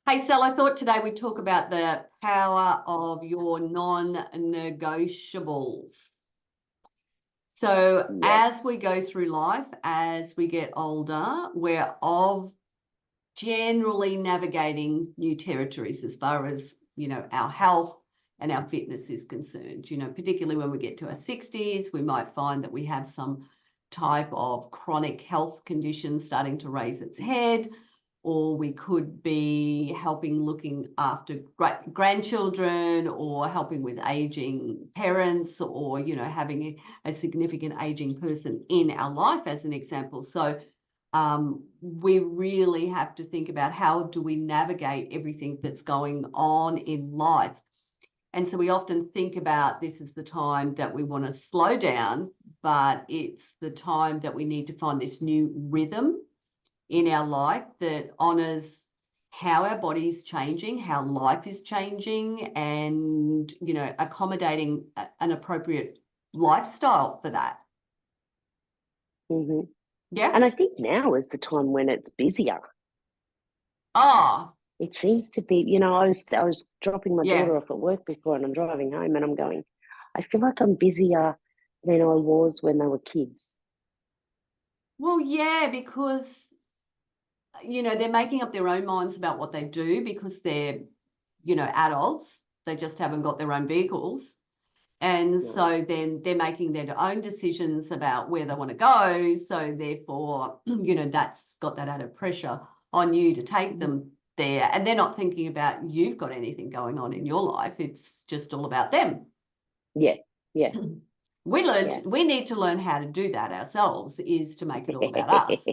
Hey, Sal, I thought today we'd talk about the power of your non-negotiables. So Yes. as we go through life, as we get older, we're generally navigating new territories as far as, our health and our fitness is concerned. Particularly when we get to our 60s, we might find that we have some type of chronic health condition starting to raise its head, or we could be looking after grandchildren, or helping with aging parents, or, having a significant aging person in our life as an example. So we really have to think about how do we navigate everything that's going on in life. And so we often think about this is the time that we want to slow down, but it's the time that we need to find this new rhythm in our life that honors how our body's changing, how life is changing, and, accommodating an appropriate lifestyle for that. Mm-hmm. Yeah. And I think now is the time when it's busier. Oh, It seems to be, I was dropping my yeah. daughter off at work before, and I'm driving home, and I'm going, I feel like I'm busier than I was when they were kids. Well, yeah, because, they're making up their own minds about what they do because they're, adults. They just haven't got their own vehicles. And No. so then they're making their own decisions about where they want to go. So therefore, that's got that added pressure on you to take them there. And they're not thinking about you've got anything going on in your life. It's just all about them. Yeah, yeah. We need to learn how to do that ourselves, is to make it all about us.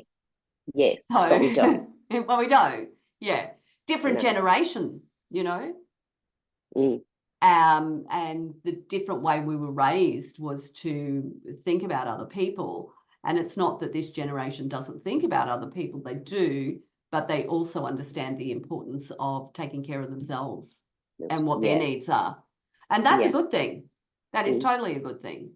Yes, So, but we don't. well, we don't. Yeah. Different No. generation, Mm. And the different way we were raised was to think about other people. And it's not that this generation doesn't think about other people, they do, but they also understand the importance of taking care of themselves and what their needs are. And that's a good thing. That is totally a good thing.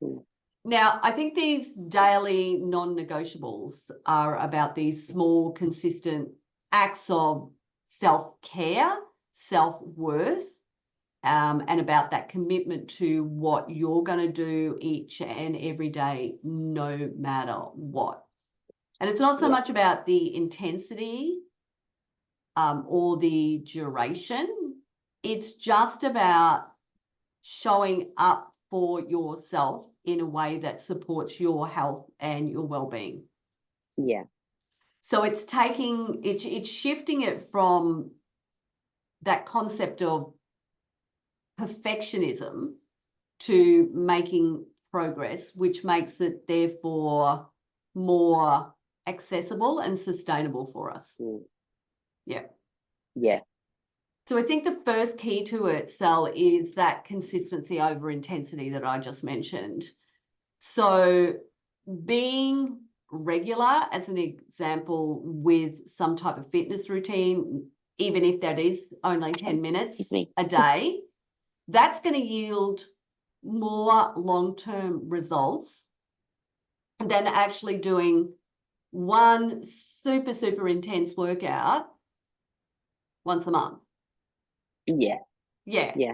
Mm. Now, I think these daily non-negotiables are about these small, consistent acts of self-care, self-worth, and about that commitment to what you're going to do each and every day, no matter what. And it's not so much about the intensity or the duration. It's just about showing up for yourself in a way that supports your health and your well-being. Yeah. So it's shifting it from that concept of perfectionism to making progress, which makes it therefore more accessible and sustainable for us. Yeah. Yeah. So I think the first key to it, Sal, is that consistency over intensity that I just mentioned. So being regular, as an example, with some type of fitness routine, even if that is only 10 minutes a day, that's going to yield more long-term results than actually doing one super, super intense workout once a month. Yeah. Yeah. Yeah.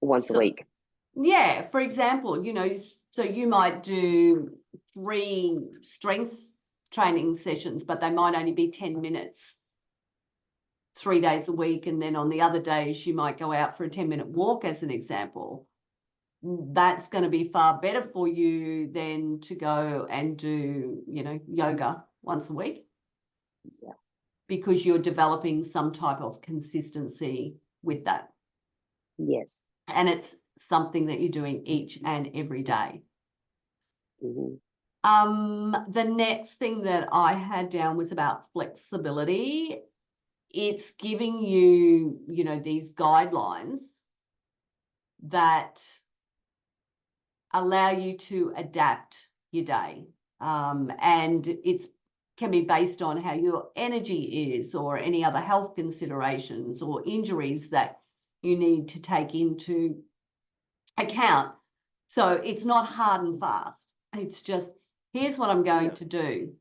Once a week. Yeah. For example, so you might do 3 strength training sessions, but they might only be 10 minutes 3 days a week. And then on the other days, you might go out for a 10-minute walk, as an example. That's going to be far better for you than to go and do, yoga once a week. Yeah. Because you're developing some type of consistency with that. Yes. And it's something that you're doing each and every day. The next thing that I had down was about flexibility. It's giving you, these guidelines that allow you to adapt your day. And it can be based on how your energy is, or any other health considerations or injuries that you need to take into account. So it's not hard and fast. It's just, here's what I'm going to do.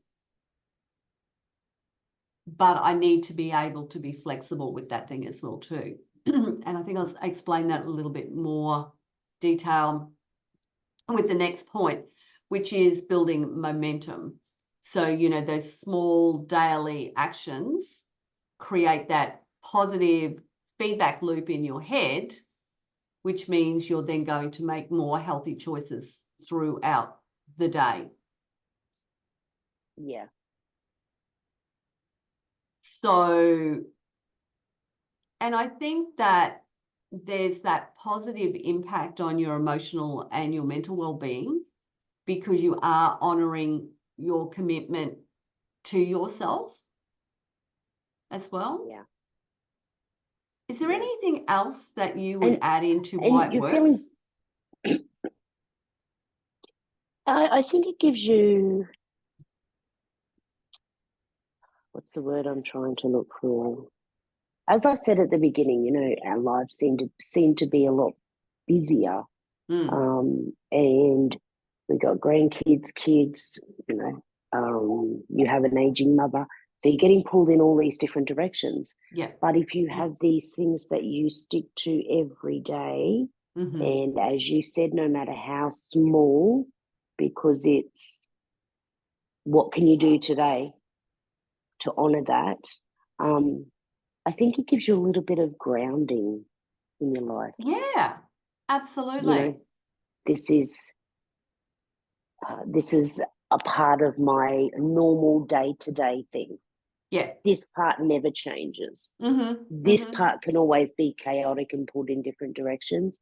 but I need to be able to be flexible with that thing as well too. And I think I'll explain that a little bit more detail with the next point, which is building momentum. So, you know, those small daily actions create that positive feedback loop in your head, which means you're then going to make more healthy choices throughout the day. Yeah. So, and I think that there's that positive impact on your emotional and your mental well-being because you are honoring your commitment to yourself as well. Yeah. Is there Yeah. anything else that you would add into and why it you're works? feeling, I think it gives you, what's the word I'm trying to look for? As I said at the beginning, you know, our lives seem to be a lot busier. And we got grandkids, kids, you know, you have an aging mother. So you're getting pulled in all these different directions. Yeah. But if you have these things that you stick to every day, and as you said, no matter how small, because it's what can you do today to honor that, I think it gives you a little bit of grounding in your life. Yeah, absolutely. You know, this is a part of my normal day-to-day thing. Yeah. This part never changes. This part can always be chaotic and pulled in different directions,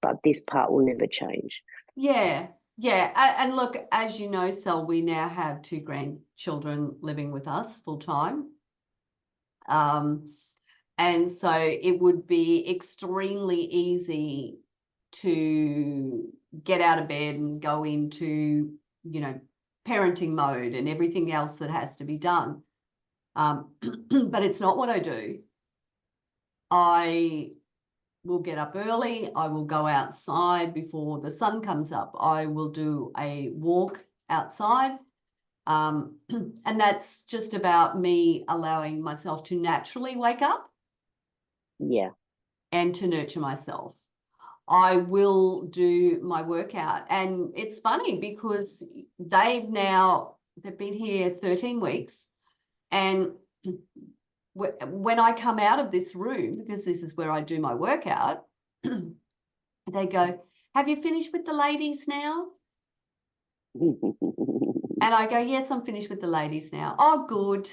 but this part will never change. Yeah. Yeah. And look, as you know, Sel, we now have 2 grandchildren living with us full time. And so it would be extremely easy to get out of bed and go into, you know, parenting mode and everything else that has to be done. But it's not what I do. I will get up early. I will go outside before the sun comes up. I will do a walk outside. And that's just about me allowing myself to naturally wake up. Yeah. And to nurture myself. I will do my workout. And it's funny because they've been here 13 weeks. And when I come out of this room, because this is where I do my workout, they go, "Have you finished with the ladies now?" And I go, "Yes, I'm finished with the ladies now." "Oh, good."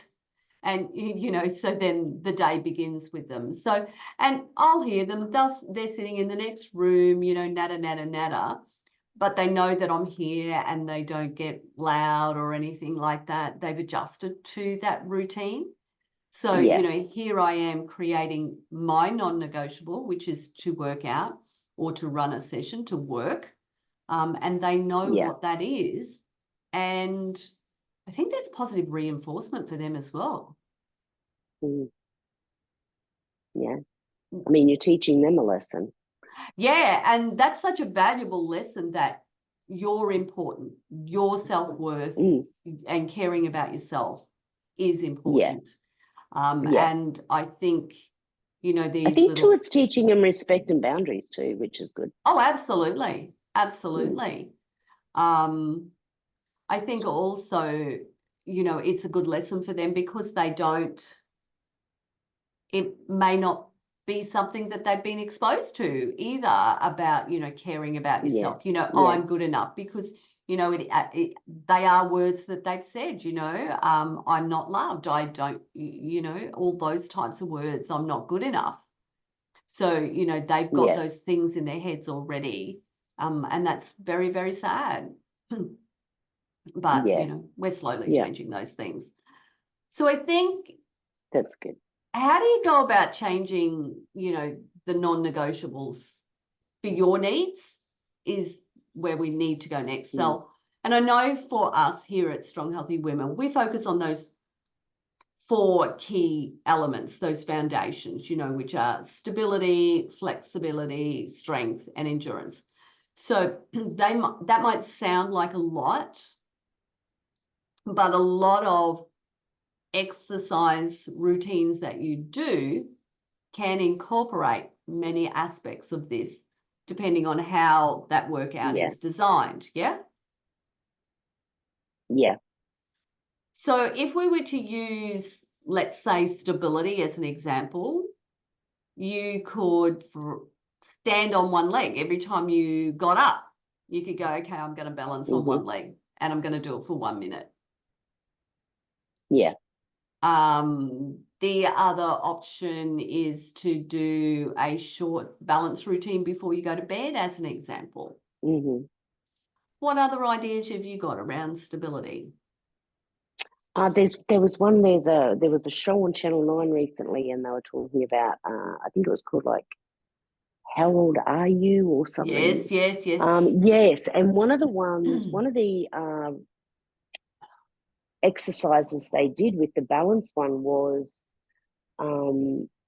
And, you know, so then the day begins with them. So, and I'll hear them, they're sitting in the next room, you know, natter, natter, natter, but they know that I'm here and they don't get loud or anything like that. They've adjusted to that routine. So, Yeah. you know, here I am creating my non-negotiable, which is to work out or to run a session, to work. And they know Yeah. what that is. And I think that's positive reinforcement for them as well. Yeah. I mean, you're teaching them a lesson. Yeah, and that's such a valuable lesson that you're important, your self-worth and caring about yourself is important. And I think, you know, I these think little... too, it's teaching them respect and boundaries too, which is good. Oh, absolutely. Absolutely. I think also, you know, it's a good lesson for them because it may not be something that they've been exposed to either about, you know, caring about yourself, you know, I'm good enough because, you know, they are words that they've said, you know, I'm not loved. I don't, you know, all those types of words, I'm not good enough. So, you know, they've got those things in their heads already. And that's very, very sad. But, you know, we're slowly changing those things. So I think that's good. How do you go about changing, you know, the non-negotiables for your needs is where we need to go next. So, and I know for us here at Strong Healthy Women, we focus on those 4 key elements, those foundations, you know, which are stability, flexibility, strength, and endurance. So that might sound like a lot, but a lot of exercise routines that you do can incorporate many aspects of this, depending on how that workout is designed. Yeah. Yeah. So if we were to use, let's say, stability as an example, you could stand on one leg every time you got up. You could go, okay, I'm going to balance on one leg and I'm going to do it for 1 minute. Yeah. The other option is to do a short balance routine before you go to bed, as an example. What other ideas have you got around stability? There was a show on Channel 9 recently, and they were talking about I think it was called like How Old Are You or something. Yes. Yes, and one of the exercises they did with the balance one was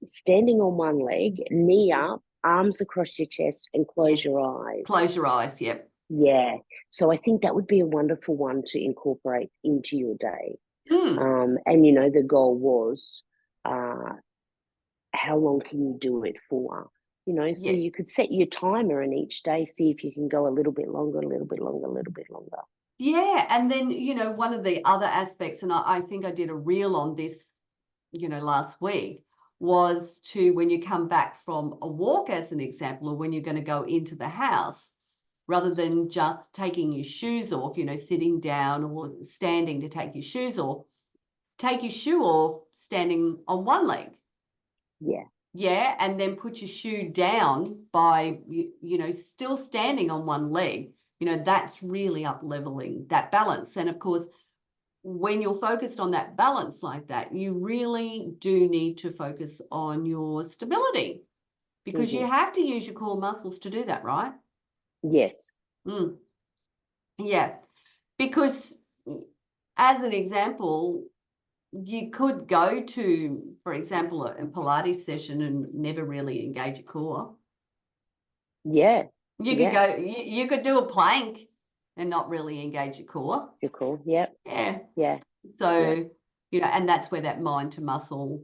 standing on one leg, knee up, arms across your chest, and close your eyes. Close your eyes, yep. Yeah. So I think that would be a wonderful one to incorporate into your day. And, you know, the goal was how long can you do it for? You know, so you could set your timer and each day see if you can go a little bit longer, a little bit longer, a little bit longer. Yeah, and then, you know, one of the other aspects, and I think I did a reel on this, you know, last week, was to, when you come back from a walk, as an example, or when you're going to go into the house, rather than just taking your shoes off, you know, sitting down or standing to take your shoes off, take your shoe off standing on one leg. Yeah. Yeah, and then put your shoe down by, you know, still standing on one leg. You know, that's really up-leveling that balance. And of course, when you're focused on that balance like that, you really do need to focus on your stability, because you have to use your core muscles to do that, right? Yes. Yeah, because as an example, you could go to, for example, a Pilates session and never really engage your core. Yeah. You could go, you could do a plank and not really engage your core. Your core, yeah. Yeah. So, you know, and that's where that mind to muscle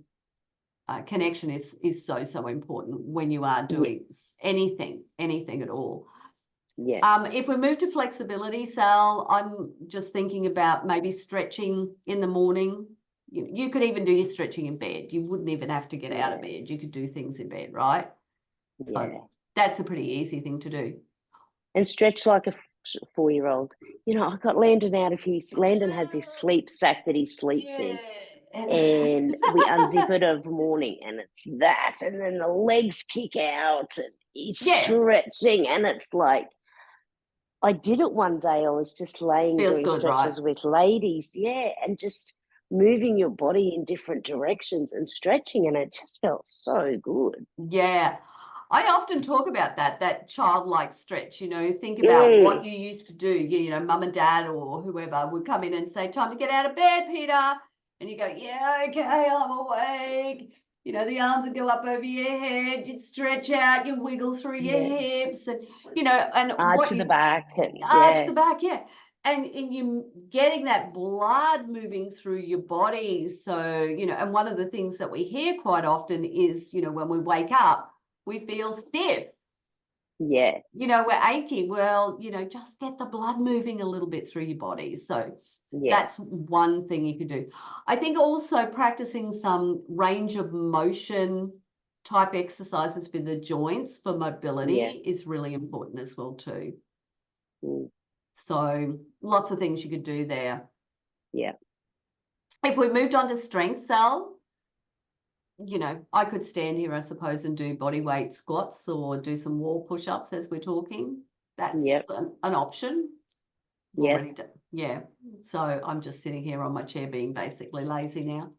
connection is so important when you are doing anything at all. Yeah. If we move to flexibility, Sal, I'm just thinking about maybe stretching in the morning. You could even do your stretching in bed. You wouldn't even have to get out of bed. You could do things in bed, right? Yeah. So that's a pretty easy thing to do. And stretch like a 4-year-old. You know, I got Landon out of his. Landon has his sleep sack that he sleeps in. And we unzip it of the morning and it's that. And then the legs kick out and he's stretching. And it's like, I did it one day. I was just laying doing stretches with ladies. Yeah. And just moving your body in different directions and stretching. And it just felt so good. Yeah. I often talk about that childlike stretch, you know, think about what you used to do. You know, mum and dad or whoever would come in and say, time to get out of bed, Peter. And you go, yeah, okay, I'm awake. You know, the arms would go up over your head. You'd stretch out, you wiggle through your hips and, you know, and arch to the back. Arch the back, And you getting that blood moving through your body. So, you know, and one of the things that we hear quite often is, you know, when we wake up, we feel stiff. Yeah. You know, we're achy. Well, you know, just get the blood moving a little bit through your body. So that's one thing you could do. I think also practicing some range of motion type exercises for the joints for mobility is really important as well too. So lots of things you could do there. Yeah. If we moved on to strength, Sal, you know, I could stand here, I suppose, and do body weight squats or do some wall push-ups as we're talking. That's an option. Yes. Yeah. So I'm just sitting here on my chair being basically lazy now.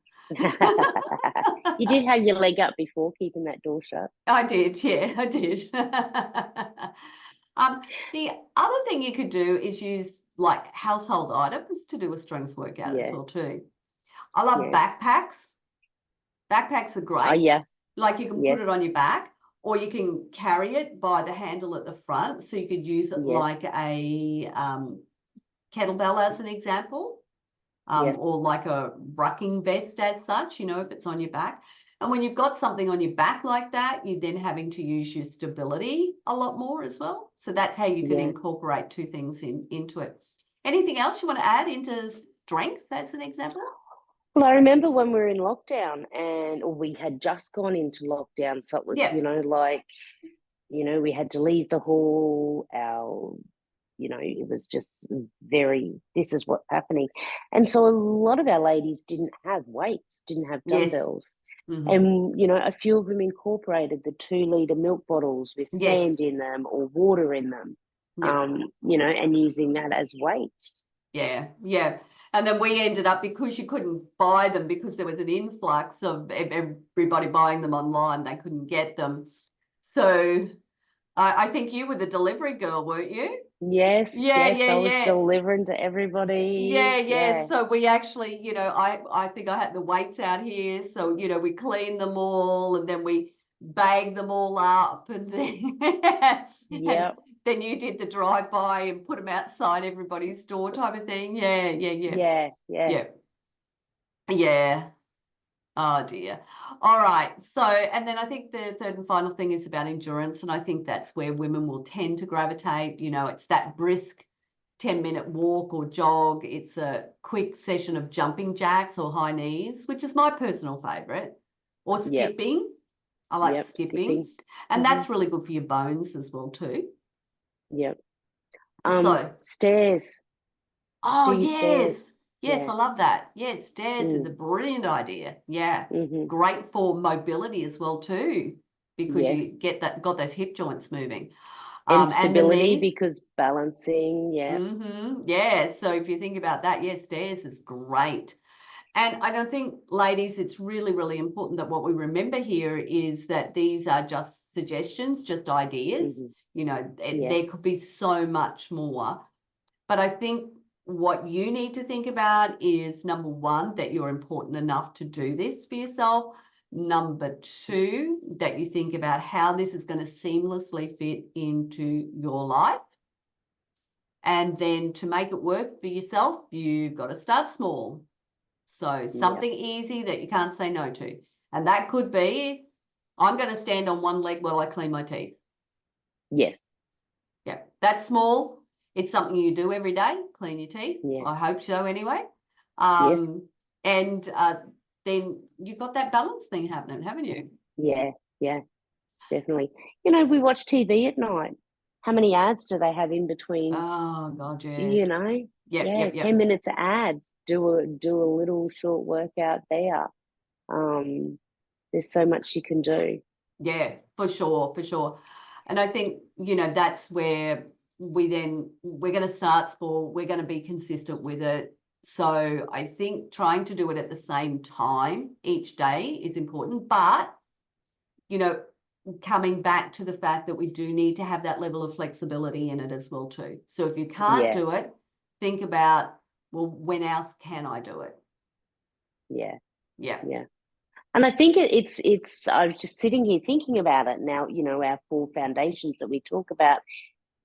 You did have your leg up before, keeping that door shut. I did, yeah, I did. The other thing you could do is use like household items to do a strength workout as well too. I love backpacks. Backpacks are great. Oh, yeah. Like you can put it on your back or you can carry it by the handle at the front. So you could use it like a kettlebell as an example. Yes. or like a rucking vest as such, you know, if it's on your back. And when you've got something on your back like that, you're then having to use your stability a lot more as well. So that's how you can incorporate two things into it. Anything else you want to add into strength as an example? Well, I remember when we were in lockdown or we had just gone into lockdown. So it was, you know, like, you know, we had to leave the hall, you know, it was just this is what's happening. And so a lot of our ladies didn't have weights, didn't have dumbbells. Mm-hmm. And, you know, a few of them incorporated the 2-litre milk bottles with sand in them or water in them, you know, and using that as weights. Yeah. And then we ended up, because you couldn't buy them because there was an influx of everybody buying them online, they couldn't get them. So I think you were the delivery girl, weren't you? Yes, I was delivering to everybody. Yeah. So we actually, you know, I think I had the weights out here. So, you know, we cleaned them all and then we bagged them all up and then, and then you did the drive-by and put them outside everybody's door type of thing. Yeah. Oh dear. All right. So, and then I think the third and final thing is about endurance. And I think that's where women will tend to gravitate. You know, it's that brisk 10-minute walk or jog. It's a quick session of jumping jacks or high knees, which is my personal favorite, or skipping. I like skipping. And that's really good for your bones as well too. So stairs. Oh, yes. Yes, I love that. Yes, stairs is a brilliant idea. Yeah. Great for mobility as well too, because you got those hip joints moving. And stability, because balancing, Yeah, so if you think about that, yes, stairs is great. And I don't think, ladies, it's really, really important that what we remember here is that these are just suggestions, just ideas. You know, there could be so much more. But I think what you need to think about is, number one, that you're important enough to do this for yourself. Number two, that you think about how this is going to seamlessly fit into your life. And then to make it work for yourself, you've got to start small. So something easy that you can't say no to. And that could be, I'm going to stand on one leg while I clean my teeth. Yes. Yeah, that's small. It's something you do every day, clean your teeth. I hope so anyway. And then you've got that balance thing happening, haven't you? Yeah, definitely. You know, we watch TV at night. How many ads do they have in between? Oh, God, yes. You know? 10 minutes of ads. Do a little short workout there. There's so much you can do. Yeah, for sure. And I think, you know, that's where we're going to start small. We're going to be consistent with it. So I think trying to do it at the same time each day is important. But, you know, coming back to the fact that we do need to have that level of flexibility in it as well too. So if you can't do it, think about, well, when else can I do it? Yeah. And I think it's I was just sitting here thinking about it now. You know, our 4 foundations that we talk about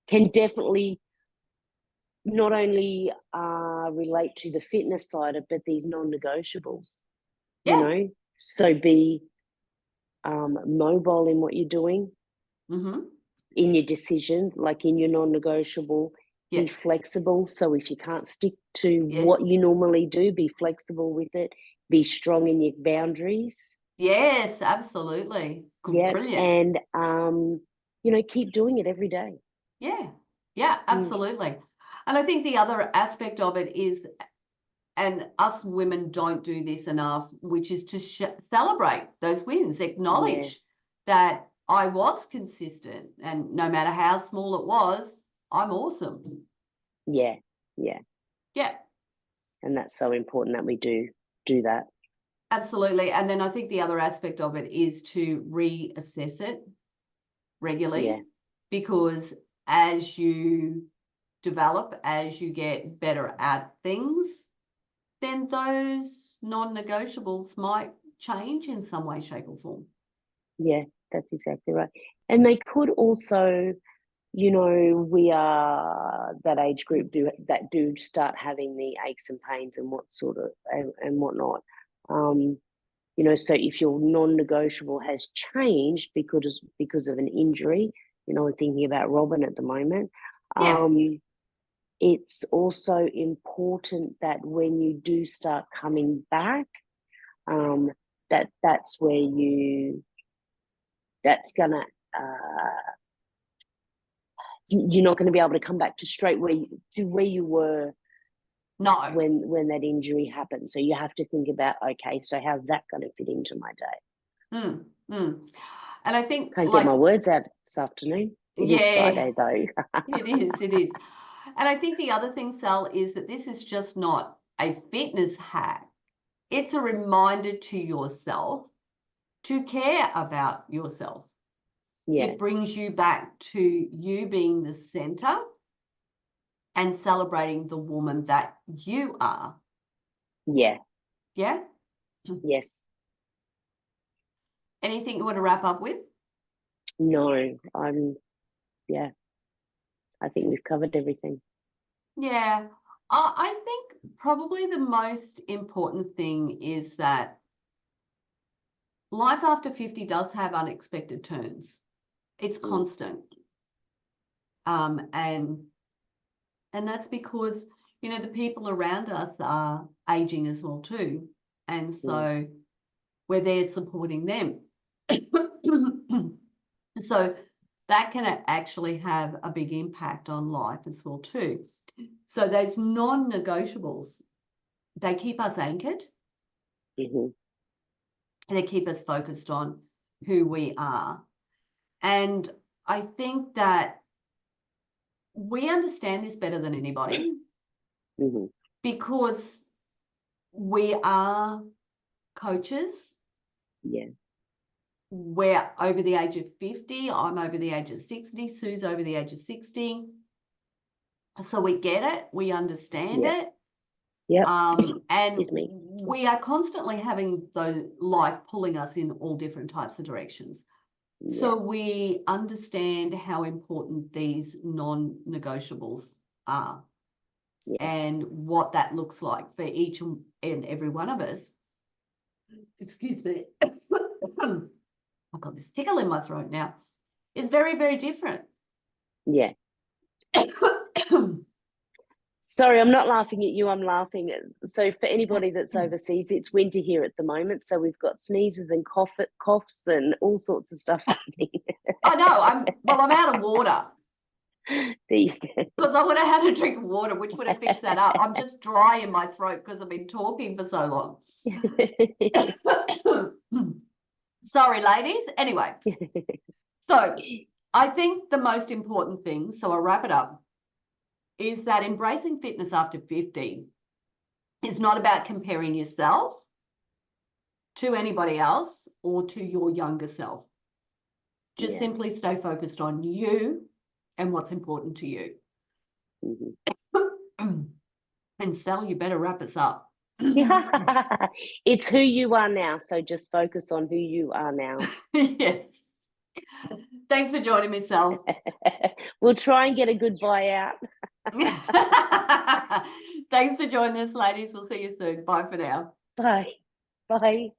can definitely not only relate to the fitness side of, but these non-negotiables. You know, so be mobile in what you're doing, in your decision, like in your non-negotiable. Be flexible. So if you can't stick to what you normally do, be flexible with it. Be strong in your boundaries. Yes, absolutely. Brilliant. And you know, keep doing it every day. Yeah, absolutely. And I think the other aspect of it is, and us women don't do this enough, which is to celebrate those wins, acknowledge that I was consistent, and no matter how small it was, I'm awesome. Yeah. And that's so important that we do that. Absolutely. And then I think the other aspect of it is to reassess it regularly, because as you develop, as you get better at things, then those non-negotiables might change in some way, shape or form. Yeah, that's exactly right. And they could also you know, we are that age group that do start having the aches and pains and what sort of and whatnot. You know, so if your non-negotiable has changed because of an injury, you know, I'm thinking about Robin at the moment. Yeah. It's also important that when you do start coming back, that's where that's gonna you're not going to be able to come back to straight where you were No. when that injury happened. So you have to think about, okay, so how's that going to fit into my day? And I think Can't get my words out this afternoon. It is Friday though. It is. And I think the other thing, Sal, is that this is just not a fitness hack. It's a reminder to yourself to care about yourself. Yeah. It brings you back to you being the center and celebrating the woman that you are. Yeah. Yeah? Yes. Anything you want to wrap up with? No, I think we've covered everything. Yeah. I think probably the most important thing is that life after 50 does have unexpected turns. It's constant. And that's because, you know, the people around us are aging as well too. And so we're there supporting them. So that can actually have a big impact on life as well too. So those non-negotiables, they keep us anchored. And they keep us focused on who we are. And I think that we understand this better than anybody because we are coaches. Yeah. We're over the age of 50. I'm over the age of 60. Sue's over the age of 60. So we get it. We understand it. Yeah. And we are constantly having life pulling us in all different types of directions. Yeah. So we understand how important these non-negotiables are and what that looks like for each and every one of us. Excuse me. I've got this tickle in my throat now. It's very, very different. Yeah. Sorry, I'm not laughing at you. I'm laughing at, so for anybody that's overseas, it's winter here at the moment. So we've got sneezes and coughs and all sorts of stuff happening. I know. I'm out of water. Because I would have had a drink of water, which would have fixed that up. I'm just dry in my throat because I've been talking for so long. Sorry, ladies. Anyway, so I think the most important thing, so I'll wrap it up, is that embracing fitness after 50 is not about comparing yourself to anybody else or to your younger self. Just simply stay focused on you and what's important to you. And Sal, you better wrap us up. It's who you are now, so just focus on who you are now. Yes. Thanks for joining me, Sal. We'll try and get a good buy out. Thanks for joining us, ladies. We'll see you soon. Bye for now. Bye. Bye.